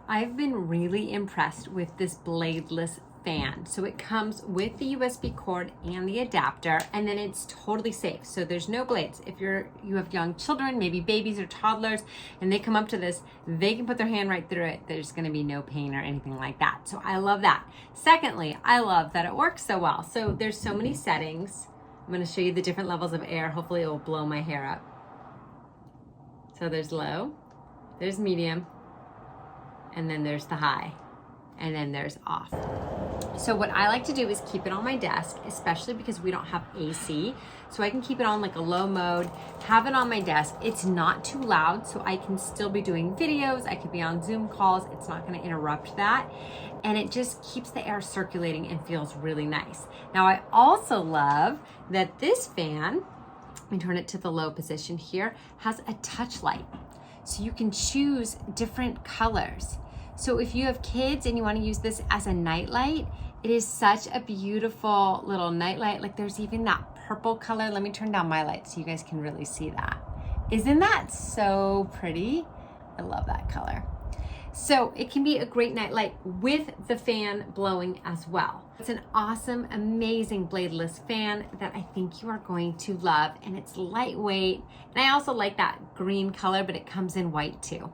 I've been really impressed with this bladeless fan. So it comes with the USB cord and the adapter, and then it's totally safe. So there's no blades. If you have young children, maybe babies or toddlers, and they come up to this, they can put their hand right through it. There's gonna be no pain or anything like that. So I love that. Secondly, I love that it works so well. So there's so many settings. I'm gonna show you the different levels of air. Hopefully it will blow my hair up. So there's low, there's medium, and then there's the high, and then there's off. So what I like to do is keep it on my desk, especially because we don't have AC. So I can keep it on like a low mode, have it on my desk. It's not too loud, so I can still be doing videos. I could be on Zoom calls. It's not gonna interrupt that. And it just keeps the air circulating and feels really nice. Now I also love that this fan, let me turn it to the low position here, has a touch light. So you can choose different colors. So if you have kids and you want to use this as a night light, it is such a beautiful little night light. Like there's even that purple color. Let me turn down my light so you guys can really see that. Isn't that so pretty? I love that color. So it can be a great night light with the fan blowing as well. It's an awesome, amazing bladeless fan that I think you are going to love, and it's lightweight. And I also like that green color, but it comes in white too.